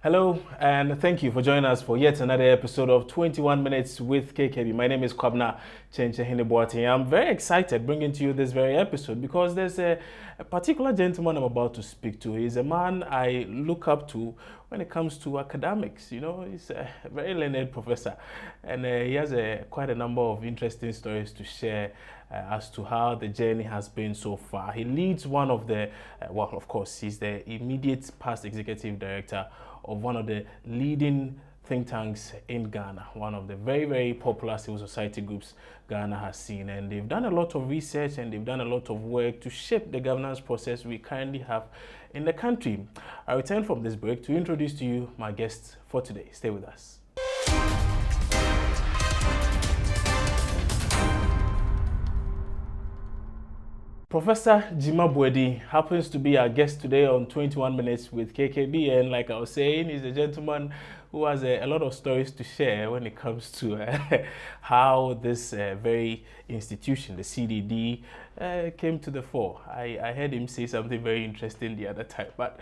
Hello, and thank you for joining us for yet another episode of 21 Minutes with KKB. My name is Kwabna Gyimah-Boadi. I'm very excited bringing to you this very episode because there's a particular gentleman I'm about to speak to. He's a man I look up to when it comes to academics. You know, he's a very learned professor, and he has quite a number of interesting stories to share as to how the journey has been so far. He leads one of the, well, of course, he's the immediate past executive director of one of the leading think tanks in Ghana, one of the very, very popular civil society groups Ghana has seen. And they've done a lot of research and they've done a lot of work to shape the governance process we currently have in the country. I return from this break to introduce to you my guests for today. Stay with us. Professor Gyimah-Boadi happens to be our guest today on 21 Minutes with KKB, and like I was saying, he's a gentleman who has a lot of stories to share when it comes to how this very institution, the CDD, came to the fore. I heard him say something very interesting the other time, but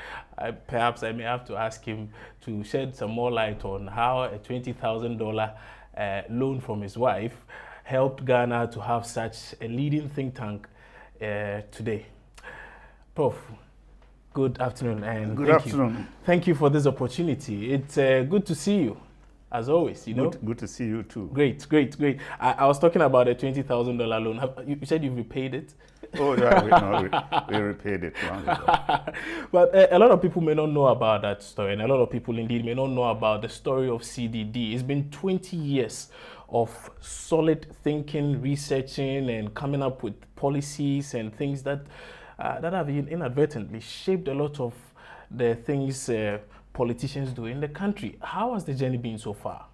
perhaps I may have to ask him to shed some more light on how a $20,000 loan from his wife helped Ghana to have such a leading think tank today. Prof, good afternoon and good afternoon. Thank you for this opportunity. It's good to see you, as always. You know, good to see you too. Great. I was talking about a $20,000 loan. You said you repaid it. Oh, yeah, we repaid it long ago. But a lot of people may not know about that story, and a lot of people indeed may not know about the story of CDD. It's been 20 years of solid thinking, researching, and coming up with policies and things that have inadvertently shaped a lot of the things politicians do in the country. How has the journey been so far?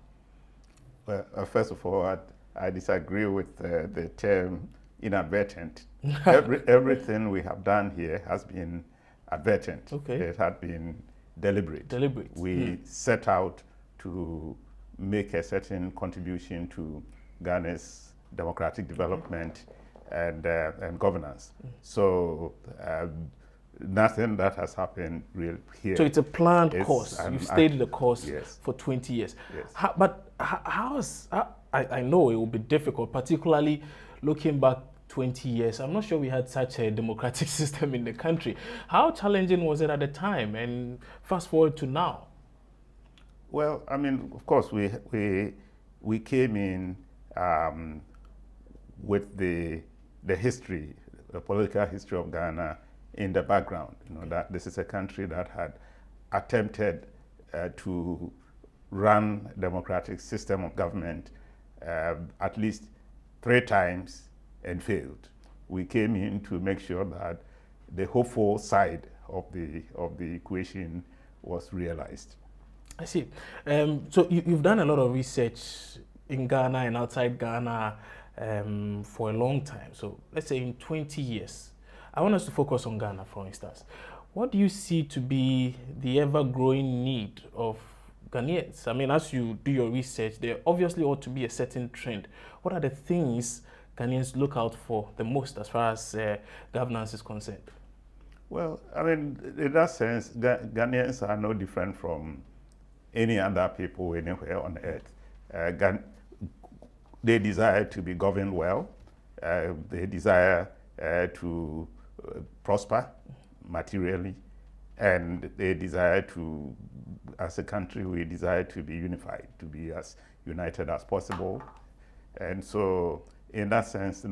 Well, first of all, I disagree with the term inadvertent. Everything we have done here has been advertent. Okay. It had been deliberate. We set out to make a certain contribution to Ghana's democratic development and governance. So nothing that has happened real here. So it's a planned course. You've stayed the course yes. for 20 years. Yes. I know it will be difficult, particularly looking back 20 years. I'm not sure we had such a democratic system in the country. How challenging was it at the time, and fast forward to now? Well, I mean, of course, we came in with the history, the political history of Ghana in the background. You know, that this is a country that had attempted to run a democratic system of government at least 3 times and failed. We came in to make sure that the hopeful side of the equation was realized. I see. So you've done a lot of research in Ghana and outside Ghana for a long time. So let's say in 20 years. I want us to focus on Ghana, for instance. What do you see to be the ever-growing need of Ghanaians? I mean, as you do your research, there obviously ought to be a certain trend. What are the things Ghanaians look out for the most as far as governance is concerned? Well, I mean, in that sense, Ghanaians are no different from any other people anywhere on earth. They desire to be governed well. They desire to prosper materially, and they desire to, as a country, we desire to be unified, to be as united as possible. And so, in that sense,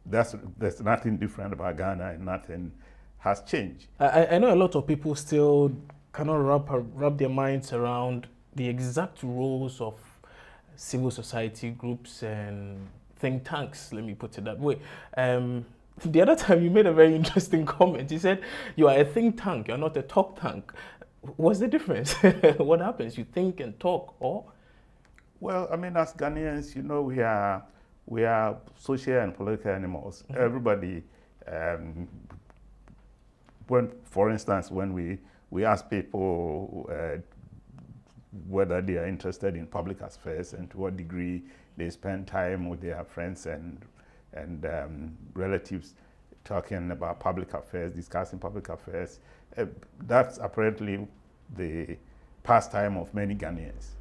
there's nothing different about Ghana, and nothing has changed. I know a lot of people still cannot wrap their minds around the exact roles of civil society groups and think tanks, let me put it that way. The other time you made a very interesting comment. You said you are a think tank, you're not a talk tank. What's the difference? What happens? You think and talk, or? Well, I mean, as Ghanaians, you know, we are social and political animals. Mm-hmm. Everybody, for instance, when we ask people whether they are interested in public affairs and to what degree they spend time with their friends and relatives talking about public affairs, discussing public affairs. That's apparently the pastime of many Ghanaians.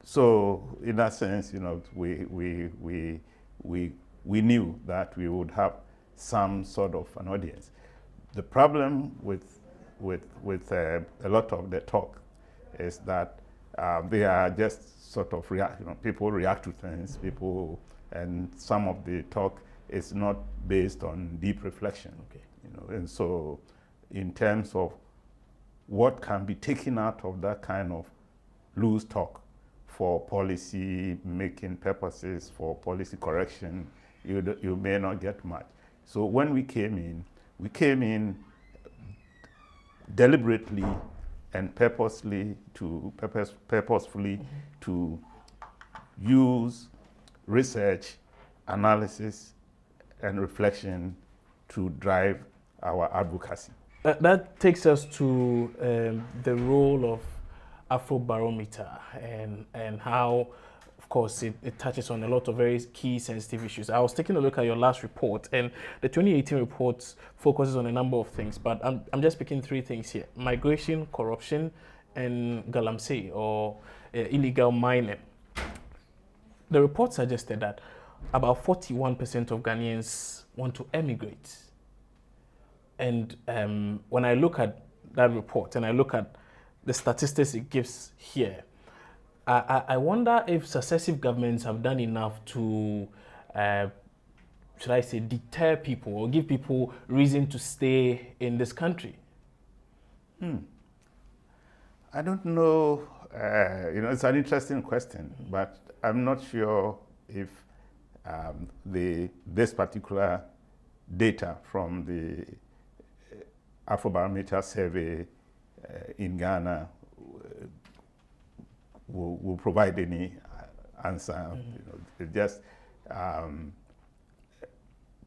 So in that sense, we knew that we would have some sort of an audience. The problem with a lot of the talk is that they are just sort of people react to things, and some of the talk is not based on deep reflection. Okay. And so in terms of what can be taken out of that kind of loose talk for policy making purposes, for policy correction, you may not get much. So when we came in deliberately and purposefully to use research, analysis, and reflection to drive our advocacy. That takes us to the role of Afrobarometer and how, of course, it touches on a lot of very key sensitive issues. I was taking a look at your last report, and the 2018 report focuses on a number of things, but I'm just picking three things here: migration, corruption, and galamsey, or illegal mining. The report suggested that about 41% of Ghanaians want to emigrate. And when I look at that report and I look at the statistics it gives here, I wonder if successive governments have done enough to, should I say, deter people or give people reason to stay in this country. I don't know. It's an interesting question, but I'm not sure if this particular data from the Afrobarometer survey in Ghana will provide any answer. It just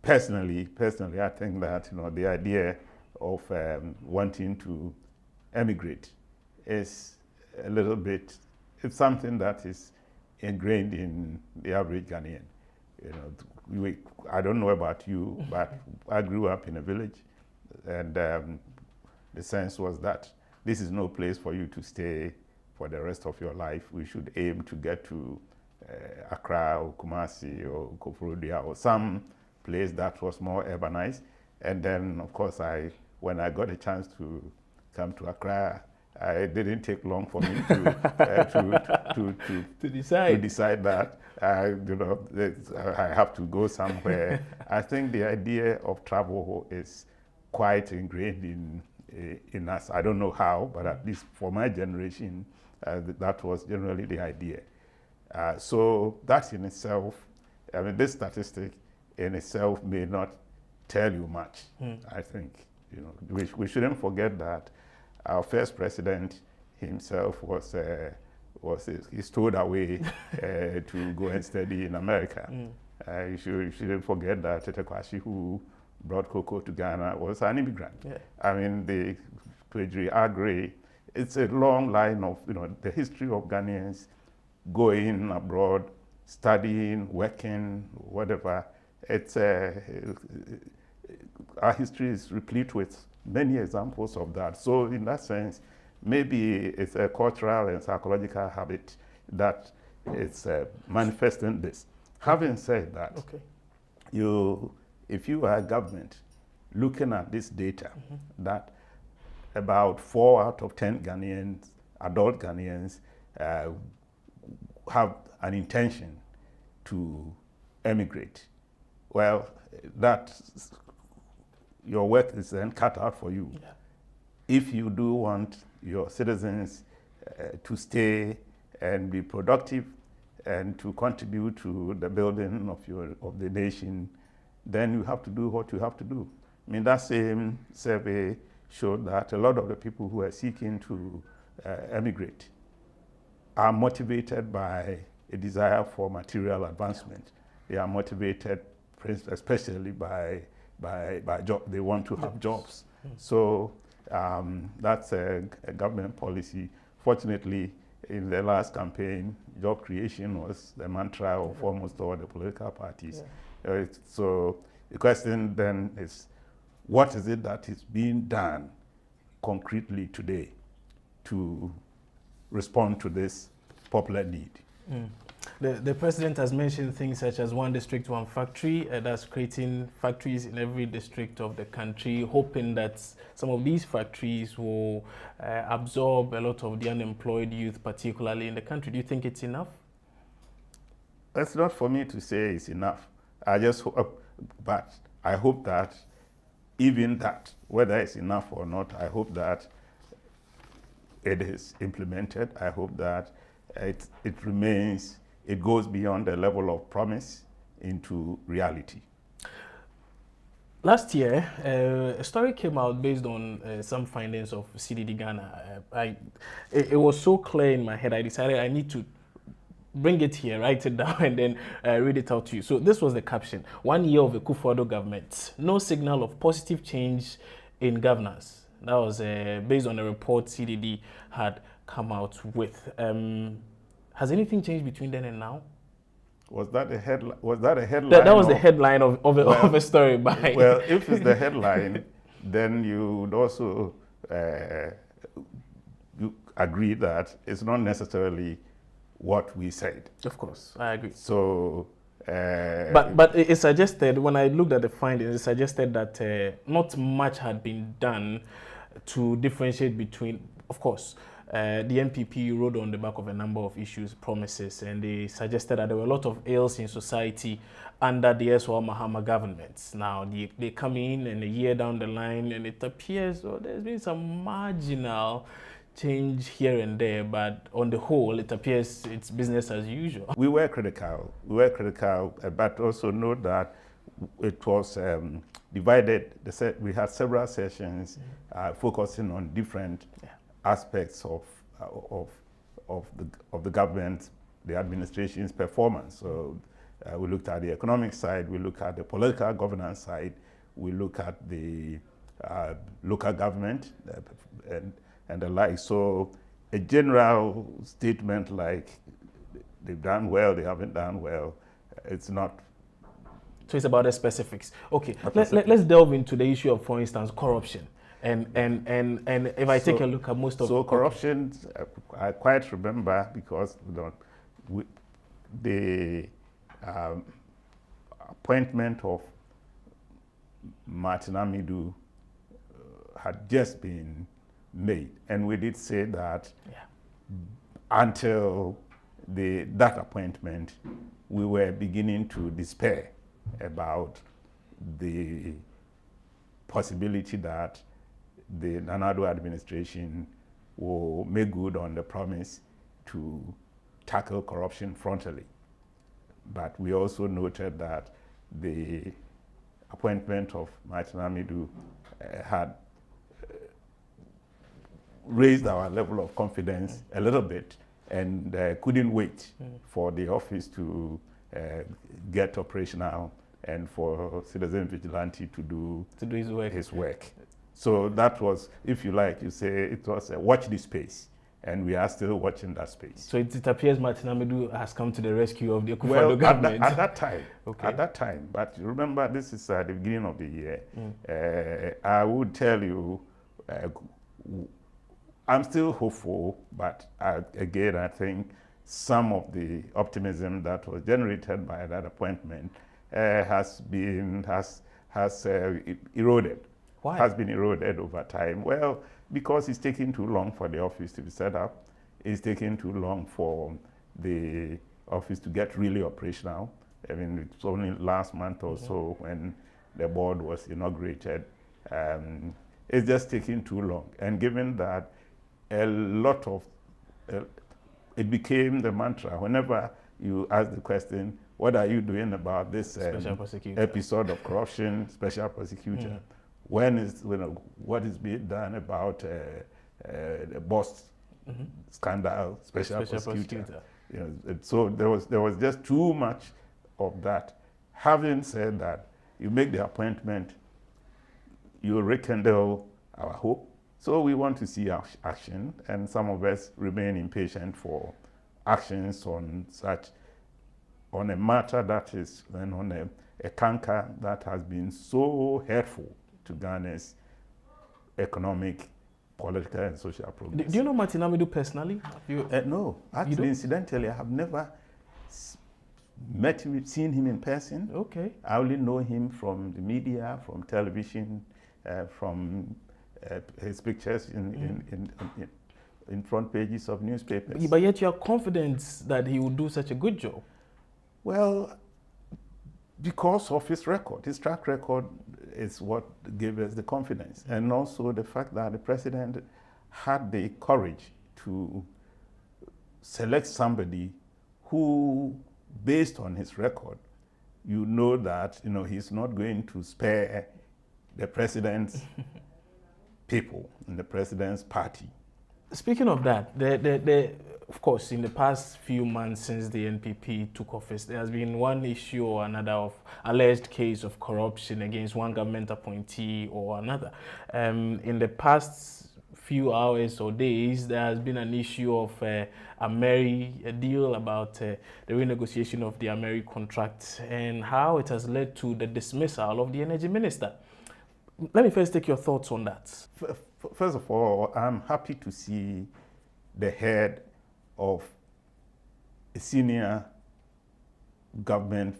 personally, I think that the idea of wanting to emigrate is a little bit. It's something that is ingrained in the average Ghanaian. I don't know about you, but I grew up in a village, and the sense was that this is no place for you to stay for the rest of your life. We should aim to get to Accra or Kumasi or Koforidua or some place that was more urbanized. And then, of course, when I got a chance to come to Accra, it didn't take long for me to decide that I have to go somewhere. I think the idea of travel is quite ingrained in us. I don't know how, but at least for my generation, that was generally the idea. So that in itself, this statistic in itself may not tell you much. I think we shouldn't forget that our first president himself was stowed away to go and study in America. You shouldn't forget that Tete Kwashi, who brought cocoa to Ghana, was an immigrant. Yeah. The Kwejiri Agre, it's a long line of the history of Ghanaians going abroad, studying, working, whatever. It's our history is replete with many examples of that. So in that sense, maybe it's a cultural and psychological habit that it's manifesting this. Having said that, if you are a government looking at this data, that about 4 out of 10 Ghanaians, adult Ghanaians, have an intention to emigrate, well, your work is then cut out for you. Yeah. If you do want your citizens to stay and be productive and to contribute to the building of the nation, then you have to do what you have to do. That same survey showed that a lot of the people who are seeking to emigrate are motivated by a desire for material advancement. They are motivated especially by job. They want to have jobs. So that's a government policy. Fortunately, in the last campaign, job creation was the mantra of almost all the political parties. Yeah. So the question then is, what is it that is being done concretely today to respond to this popular need. The president has mentioned things such as one district, one factory, that's creating factories in every district of the country, hoping that some of these factories will absorb a lot of the unemployed youth, particularly in the country. Do you think it's enough? It's not for me to say it's enough. I just hope, but I hope that even that, whether it's enough or not, I hope that it is implemented. I hope that it remains, it goes beyond the level of promise into reality. Last year, a story came out based on some findings of CDD-Ghana. It was so clear in my head, I decided I need to bring it here, write it down, and then read it out to you. So this was the caption: 1 year of the Kufuor government, no signal of positive change in governance. That was based on a report CDD had come out with. Has anything changed between then and now? Was that a headline? Was that a headline? That was the headline of a story by. Well, if it's the headline, then you would also you agree that it's not necessarily what we said. Of course, I agree. So, but it suggested, when I looked at the findings, it suggested that not much had been done to differentiate between, of course, the NPP rode on the back of a number of issues, promises, and they suggested that there were a lot of ills in society under the S.O. Mahama governments. Now, they come in and a year down the line, and it appears there's been some marginal change here and there, but on the whole, it appears it's business as usual. We were critical, but also note that it was divided. We had several sessions focusing on different aspects of the government, the administration's performance. So we looked at the economic side, we looked at the political governance side, we look at the local government and the like. So a general statement like they've done well, they haven't done well, it's not. So it's about the specifics. Okay, let's delve into the issue of, for instance, corruption. And if I take a look at most of... So corruption, I quite remember, because the appointment of Martin Amidu had just been made. And we did say that until that appointment, we were beginning to despair about the possibility that the Nana Addo administration will make good on the promise to tackle corruption frontally. But we also noted that the appointment of Martin Amidu had raised our level of confidence a little bit, and couldn't wait for the office to get operational and for Citizen Vigilante to do his work. So that was, if you like, you say it was a watch this space, and we are still watching that space. So it appears Martin Amidu has come to the rescue of the Kufuor government. At that time, at that time. But remember, this is at the beginning of the year. I would tell you, I'm still hopeful, but again, I think some of the optimism that was generated by that appointment has eroded. Why? Has been eroded over time. Well, because it's taking too long for the office to be set up. It's taking too long for the office to get really operational. I mean, it's only last month or so when the board was inaugurated. It's just taking too long. And given that a lot of, it became the mantra. Whenever you ask the question, what are you doing about this episode of corruption, special prosecutor? What is being done about the boss scandal, special prosecutor? You know, so there was just too much of that. Having said that, you make the appointment, you rekindle our hope. So we want to see action, and some of us remain impatient for actions on a matter that is, and on a canker that has been so hurtful to Ghana's economic political and social progress. Do you know Martin Amidu personally? No, actually, incidentally, I have never met him, seen him in person. Okay. I only know him from the media, from television, from his pictures in front pages of newspapers. But yet you are confident that he will do such a good job. Well, because of his record. His track record is what gave us the confidence. And also the fact that the president had the courage to select somebody who, based on his record, you know that he's not going to spare the president's people and the president's party. Speaking of that, of course, in the past few months since the NPP took office, there has been one issue or another of alleged case of corruption against one government appointee or another. In the past few hours or days, there has been an issue of a deal about the renegotiation of the Ameri contract and how it has led to the dismissal of the energy minister. Let me first take your thoughts on that. First of all, I'm happy to see the head of a senior government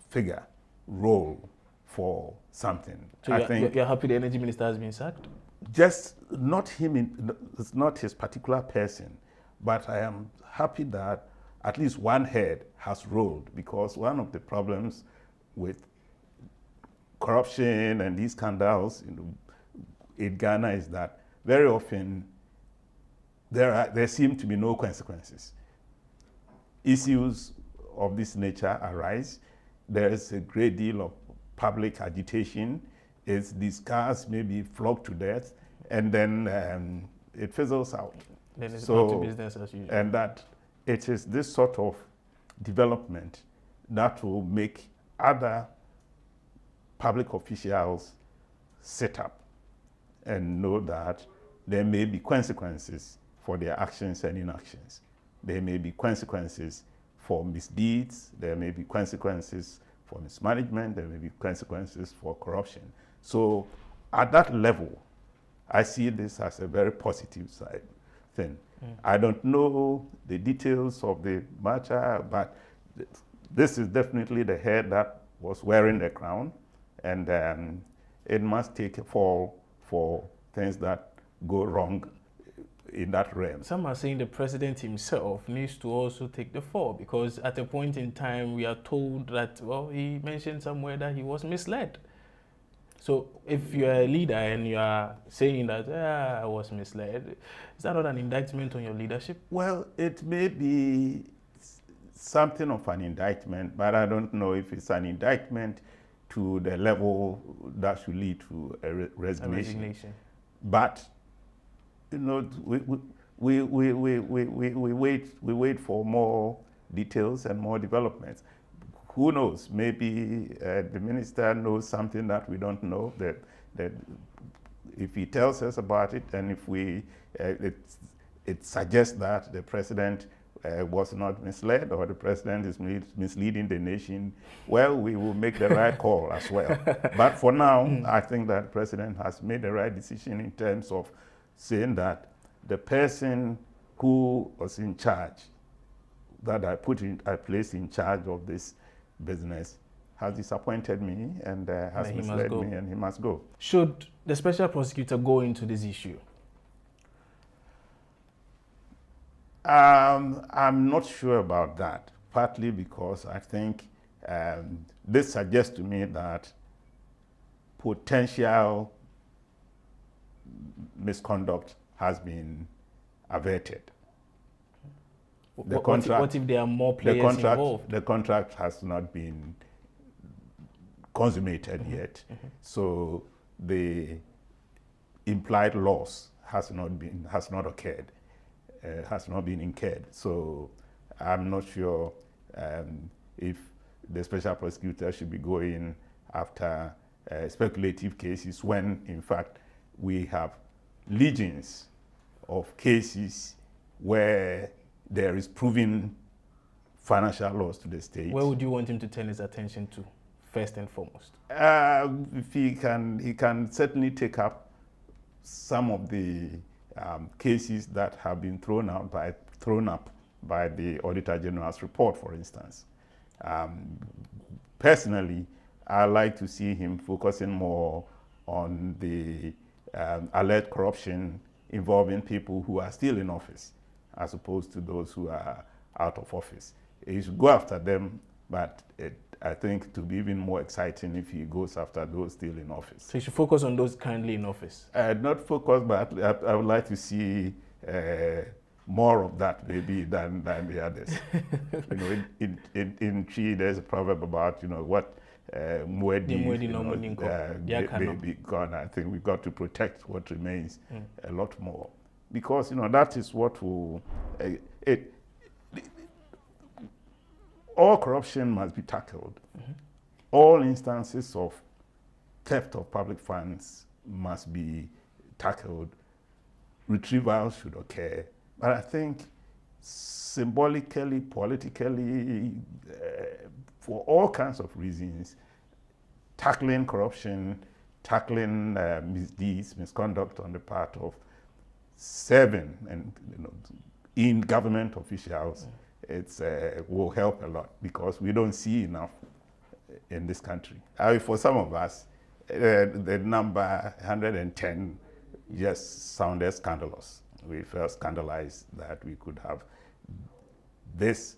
figure role for something. So you're happy the energy minister has been sacked? Just not him, it's not his particular person, but I am happy that at least one head has rolled, because one of the problems with corruption and these scandals in Ghana is that very often there seem to be no consequences. Issues of this nature arise. There is a great deal of public agitation. It's discussed, maybe flogged to death, and then it fizzles out. Then it's back to business as usual. And that it is this sort of development that will make other public officials sit up and know that there may be consequences for their actions and inactions. There may be consequences for misdeeds. There may be consequences for mismanagement. There may be consequences for corruption. So at that level, I see this as a very positive side thing. I don't know the details of the matter, but this is definitely the head that was wearing the crown, and it must take a fall for things that go wrong in that realm. Some are saying the president himself needs to also take the fall, because at a point in time we are told that, well, he mentioned somewhere that he was misled. So if you're a leader and you are saying that, I was misled, is that not an indictment on your leadership? Well, it may be something of an indictment, but I don't know if it's an indictment to the level that should lead to a resignation. But we wait for more details and more developments. Who knows? Maybe the minister knows something that we don't know. That if he tells us about it, and if it suggests that the president was not misled, or the president is misleading the nation, well, we will make the right call as well. But for now, I think that the president has made the right decision in terms of saying that the person who was in charge, that I placed in charge of this business, has disappointed me and has misled me, and he must go. Should the special prosecutor go into this issue? I'm not sure about that, partly because I think this suggests to me that potential misconduct has been averted. What if there are more players involved? The contract has not been consummated yet, so the implied loss has not occurred. Has not been incurred. So I'm not sure if the special prosecutor should be going after speculative cases when, in fact, we have legions of cases where there is proven financial loss to the state. Where would you want him to turn his attention to, first and foremost? If he can certainly take up some of the cases that have been thrown up by the Auditor General's report, for instance. Personally, I like to see him focusing more on the alleged corruption involving people who are still in office, as opposed to those who are out of office. He should go after them, but I think it will be even more exciting if he goes after those still in office. So you should focus on those currently in office? Not focus, but I would like to see more of that maybe than the others. You know, in Chi, there's a proverb about, you know, what baby gone. I think we've got to protect what remains a lot more, because, you know, that is what will all corruption must be tackled. All instances of theft of public funds must be tackled. Retrieval should occur. But I think symbolically, politically, for all kinds of reasons, tackling corruption, tackling misdeeds, misconduct on the part of serving and, you know, in government officials, it's will help a lot, because we don't see enough in this country. For some of us, the number 110 just sounded scandalous. We felt scandalized that we could have this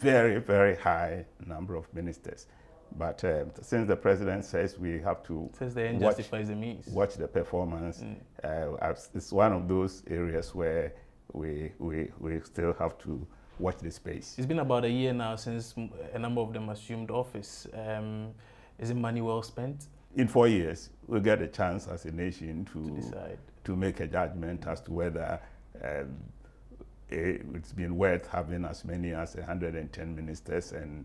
very, very high number of ministers. But since the president says we have to watch the performance, it's one of those areas where we still have to watch the space. It's been about a year now since a number of them assumed office. Is it money well spent? In 4 years, we'll get a chance as a nation to decide, to make a judgment as to whether it's been worth having as many as 110 ministers and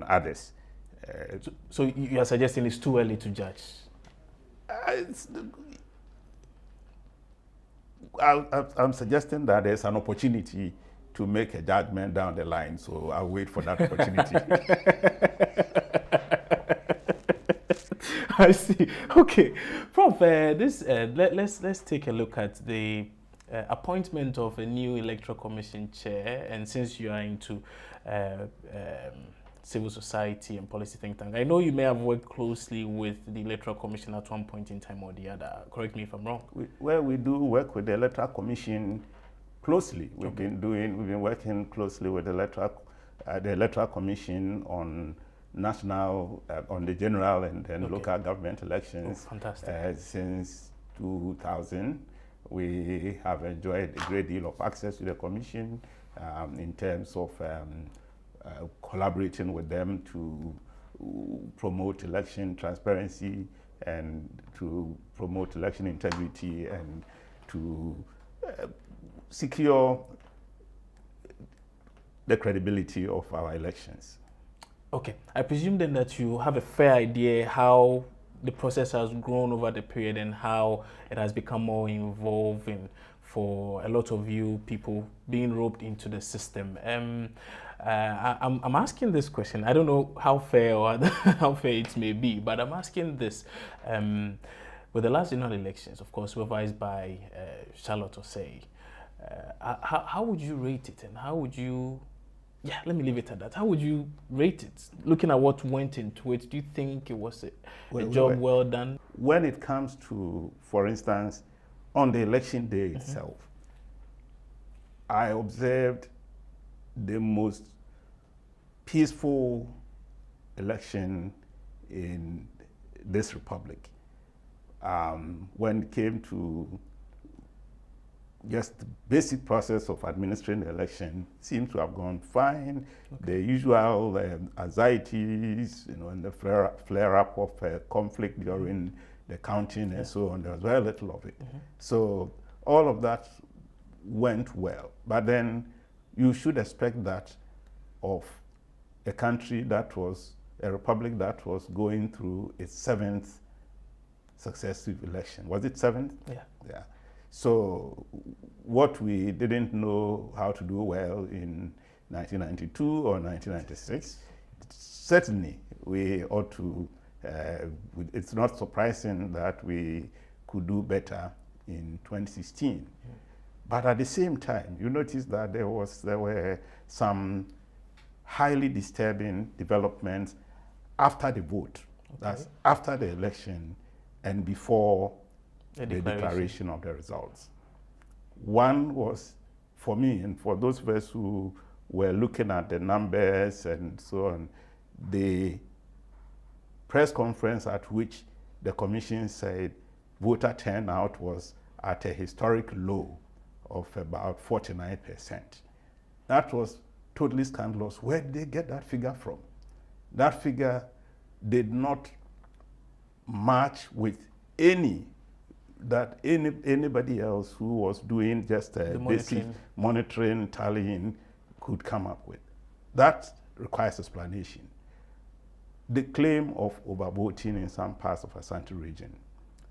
others. So you are suggesting it's too early to judge? I'm suggesting that there's an opportunity to make a judgment down the line, so I'll wait for that opportunity. I see. Okay, Prof. Let's take a look at the appointment of a new Electoral Commission chair. And since you are into civil society and policy think tank, I know you may have worked closely with the Electoral Commission at one point in time or the other. Correct me if I'm wrong. We do work with the Electoral Commission closely. We've been working closely with the Electoral Commission on national, on the general and then local government elections. Fantastic. Since 2000, we have enjoyed a great deal of access to the Commission in terms of collaborating with them to promote election transparency and to promote election integrity and to secure the credibility of our elections. Okay, I presume then that you have a fair idea how the process has grown over the period and how it has become more involving for a lot of you people being roped into the system. I'm asking this question. I don't know how fair or how fair it may be, but I'm asking this. With the last general elections, of course, supervised by Charlotte Osei, how would you rate it, and how would you, let me leave it at that. How would you rate it? Looking at what went into it, do you think it was a job well done? When it comes to, for instance, on the election day itself, I observed the most peaceful election in this republic. When it came to just the basic process of administering the election, seems to have gone fine. Okay. The usual anxieties, and the flare-up of conflict during the counting and so on, there was very little of it. So all of that went well. But then you should expect that of a country that was, a republic that was going through its 7th successive election. Was it 7th? Yeah. Yeah. So what we didn't know how to do well in 1992 or 1996, certainly we ought to, it's not surprising that we could do better in 2016. But at the same time, you notice that there were some highly disturbing developments after the vote. Okay. That's after the election and before the declaration of the results. One was, for me and for those of us who were looking at the numbers and so on, the press conference at which the commission said voter turnout was at a historic low of about 49%. That was totally scandalous. Where did they get that figure from? That figure did not match with anybody else who was doing just a basic monitoring, tallying could come up with. That requires explanation. The claim of overvoting in some parts of Ashanti region,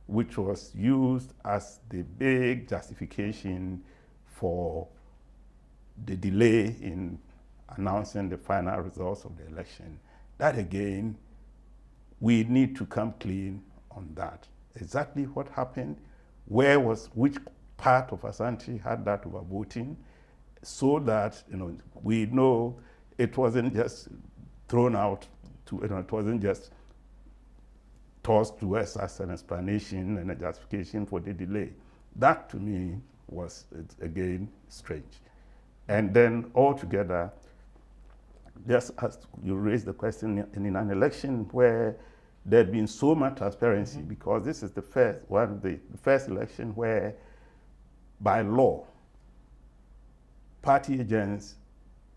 which was used as the big justification for the delay in announcing the final results of the election, that again, we need to come clean on that. Exactly what happened, which part of Ashanti had that overvoting, so that we know it wasn't just thrown out it wasn't just tossed to us as an explanation and a justification for the delay. That to me was, again, strange. And then altogether, just as you raised the question, in an election where there had been so much transparency, because this is the first election where, by law, party agents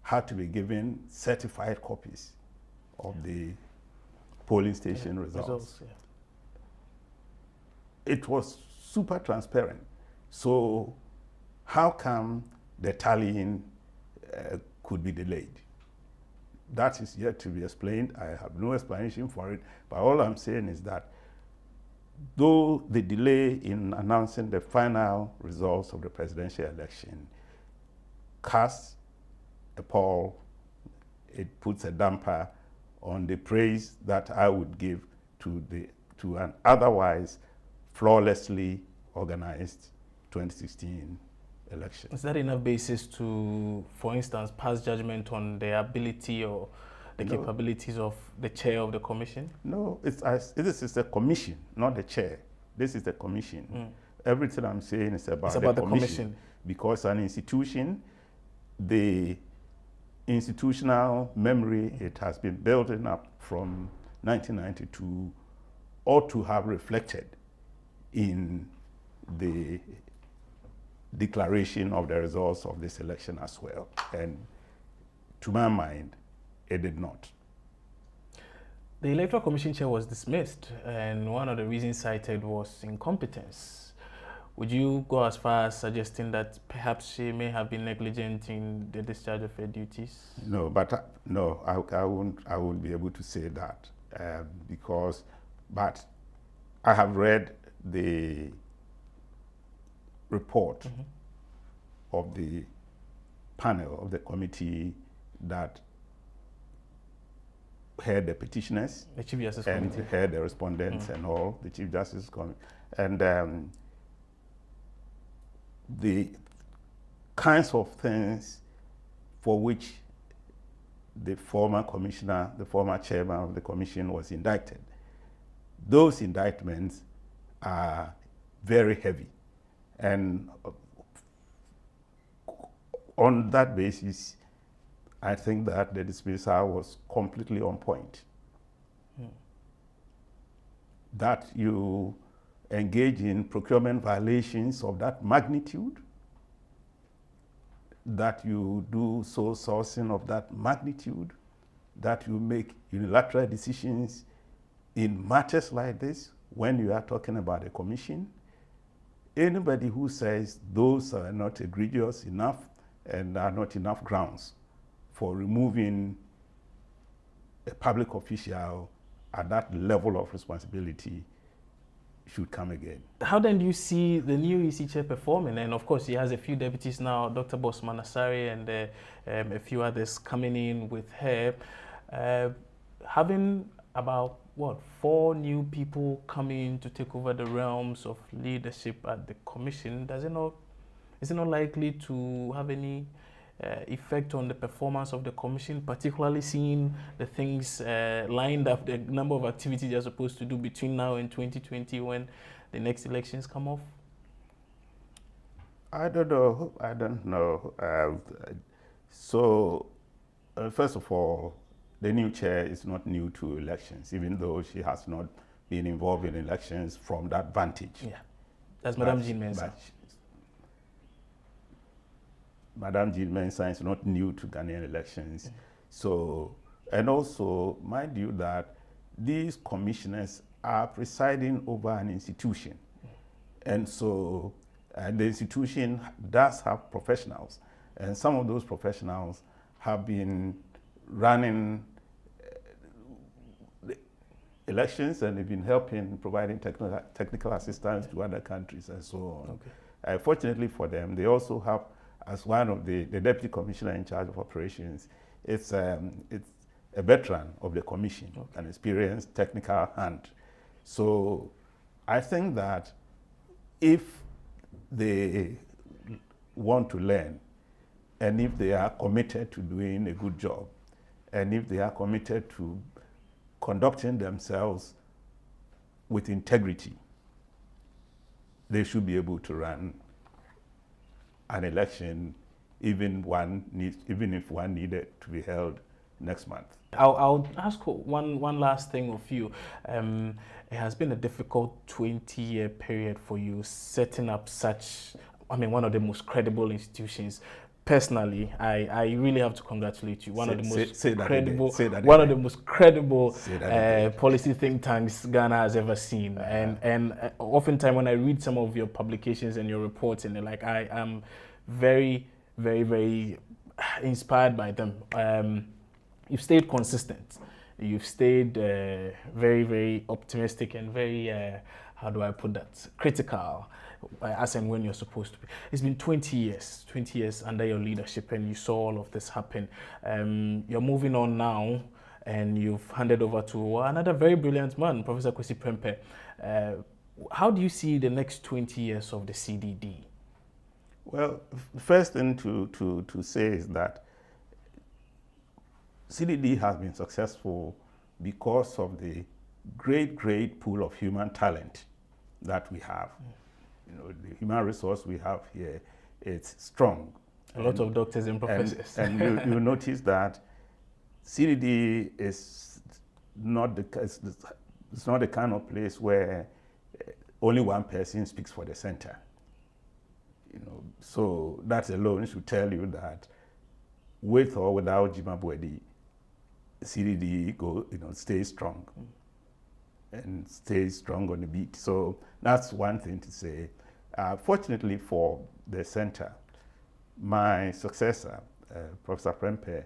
had to be given certified copies of the polling station results. It was super transparent. So how come the tallying could be delayed? That is yet to be explained. I have no explanation for it, but all I'm saying is that though the delay in announcing the final results of the presidential election casts a pall, it puts a damper on the praise that I would give to an otherwise flawlessly organized 2016 election. Is that enough basis to, for instance, pass judgment on the ability or the capabilities of the chair of the commission? No, this is the commission, not the chair. This is the commission. Everything I'm saying is about the commission. Because an institution, the institutional memory it has been building up from 1992 ought to have reflected in the declaration of the results of this election as well. And to my mind, it did not. The Electoral Commission chair was dismissed, and one of the reasons cited was incompetence. Would you go as far as suggesting that perhaps she may have been negligent in the discharge of her duties? No, but no, I won't be able to say that but I have read the report of the panel of the committee that heard the petitioners, the Chief Justice and Committee, heard the respondents and all, the Chief Justice Committee, and the kinds of things for which the former commissioner, the former chairman of the commission was indicted. Those indictments are very heavy. And on that basis, I think that the dismissal was completely on point. That you engage in procurement violations of that magnitude, that you do sole sourcing of that magnitude, that you make unilateral decisions in matters like this when you are talking about a commission. Anybody who says those are not egregious enough and are not enough grounds for removing a public official at that level of responsibility should come again. How then do you see the new EC chair performing? And of course, he has a few deputies now, Dr. Bosman Asari and a few others coming in with her. Having about what, 4 new people coming to take over the realms of leadership at the commission, is it not likely to have any effect on the performance of the commission, particularly seeing the things lined up, the number of activities you're supposed to do between now and 2020 when the next elections come off? I don't know. First of all, the new chair is not new to elections, even though she has not been involved in elections from that vantage. Yeah, that's Madame Gyimah-Boadi. Madame Gyimah-Boadi is not new to Ghanaian elections. So, and also, mind you that these commissioners are presiding over an institution. And so, the institution does have professionals. And some of those professionals have been running the elections, and they've been helping, providing technical assistance to other countries and so on. Okay. Fortunately for them, they also have, as one of the deputy commissioner in charge of operations, it's a veteran of the commission, okay, an experienced technical hand. So I think that if they want to learn, and if they are committed to doing a good job, and if they are committed to conducting themselves with integrity, they should be able to run an election, even if one needed to be held next month. I'll ask one last thing of you. It has been a difficult 20-year period for you setting up one of the most credible institutions. Personally, I really have to congratulate you. One of the most credible policy think tanks Ghana has ever seen. And oftentimes when I read some of your publications and your reports, and like, I am very, very, very inspired by them. You've stayed consistent. You've stayed very, very optimistic and very, how do I put that, critical. As and when you're supposed to be. It's been 20 years under your leadership, and you saw all of this happen. You're moving on now, and you've handed over to another very brilliant man, Professor Kwesi Prempeh. How do you see the next 20 years of the CDD? Well, the first thing to say is that CDD has been successful because of the great pool of human talent that we have. The human resource we have here, it's strong. A lot of doctors and professors. And you notice that CDD is not it's not the kind of place where only one person speaks for the center. So that alone should tell you that with or without Gyimah-Boadi, CDD stays strong. And stays strong on the beat. So that's one thing to say. Fortunately for the center, my successor, Professor Prempeh,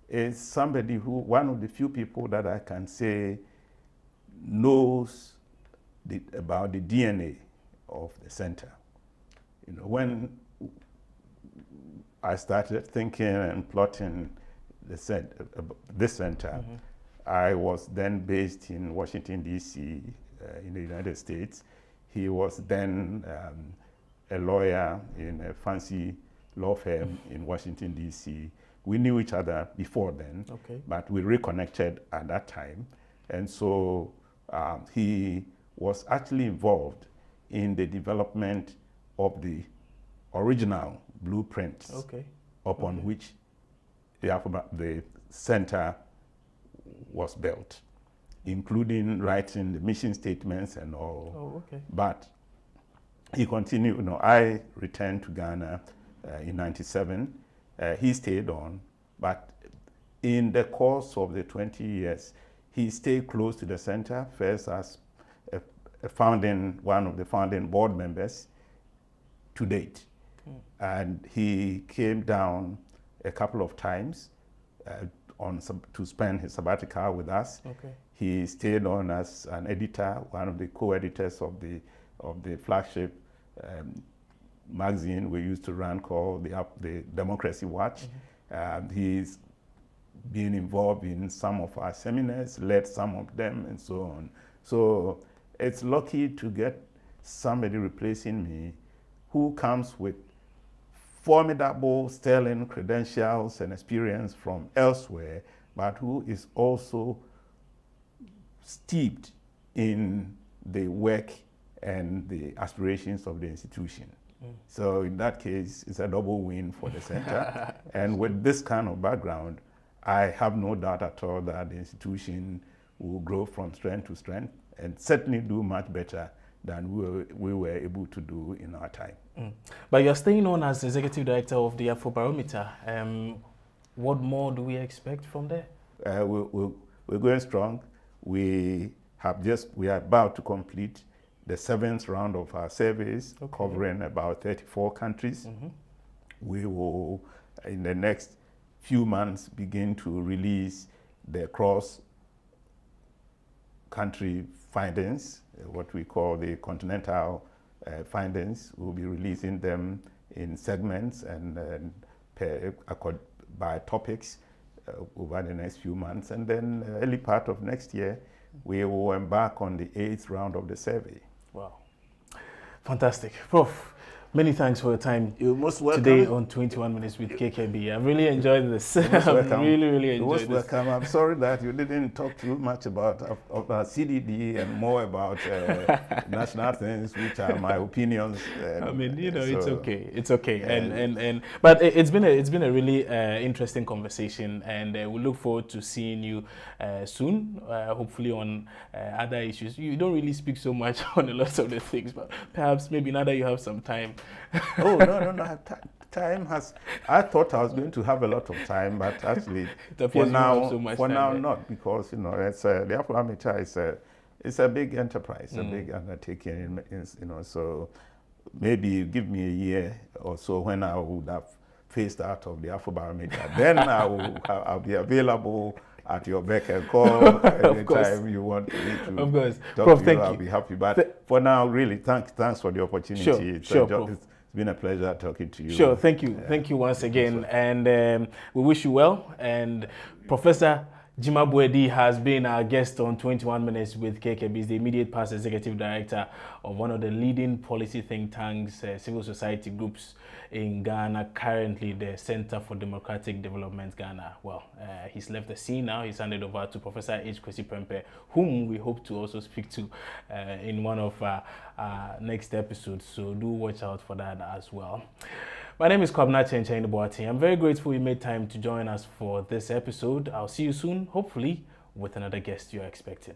is somebody one of the few people that I can say knows about the DNA of the center. When I started thinking and plotting this center, I was then based in Washington, D.C., in the United States. He was then a lawyer in a fancy law firm in Washington, D.C. We knew each other before then, but we reconnected at that time. And so he was actually involved in the development of the original blueprints upon which the center was built, including writing the mission statements and all. But he continued. I returned to Ghana in '97. He stayed on, but in the course of the 20 years, he stayed close to the center, first as one of the founding board members to date. And he came down a couple of times to spend his sabbatical with us. He stayed on as an editor, one of the co-editors of the flagship magazine we used to run called the Democracy Watch. He's been involved in some of our seminars, led some of them, and so on. So it's lucky to get somebody replacing me who comes with formidable, sterling credentials and experience from elsewhere, but who is also steeped in the work and the aspirations of the institution. So in that case, it's a double win for the center. And with this kind of background, I have no doubt at all that the institution will grow from strength to strength and certainly do much better than we were able to do in our time. But you're staying on as Executive Director of the Afrobarometer. What more do we expect from there? We're going strong. We are about to complete the 7th round of our surveys, covering about 34 countries. We will, in the next few months, begin to release the cross-country findings, what we call the continental findings. We'll be releasing them in segments and by topics over the next few months. And then early part of next year, we will embark on the 8th round of the survey. Wow. Fantastic. Prof, many thanks for your time. You're most welcome. Today on 21 Minutes with KKB. I've really enjoyed this. I've really enjoyed this. You're most welcome. I'm sorry that you didn't talk too much about CDD and more about national things, which are my opinions. I mean, it's okay. It's okay. But it's been a really interesting conversation, and we look forward to seeing you soon. Hopefully on other issues. You don't really speak so much on a lot of the things, but perhaps maybe now that you have some time. Oh, no. Time has. I thought I was going to have a lot of time, but actually, for now, not, because it's the Afrobarometer is a big enterprise, a big undertaking. So maybe give me a year or so when I would have phased out of the Afrobarometer. Then I'll be available at your beck and call anytime you want me to. Of course. Talk Prof, to thank you. you. I'll be happy. But for now, really, thanks for the opportunity. It's been a pleasure talking to you. Sure, thank you. Thank you once again. And we wish you well. And Professor Gyimah-Boadi has been our guest on 21 Minutes with KKB. He's the immediate past Executive Director of one of the leading policy think tanks, civil society groups in Ghana, currently the Center for Democratic Development Ghana. Well, he's left the scene now. He's handed over to Professor H. Kwesi Prempeh, whom we hope to also speak to in one of our next episodes. So do watch out for that as well. My name is Gyimah-Boadi. I'm very grateful you made time to join us for this episode. I'll see you soon, hopefully with another guest you're expecting.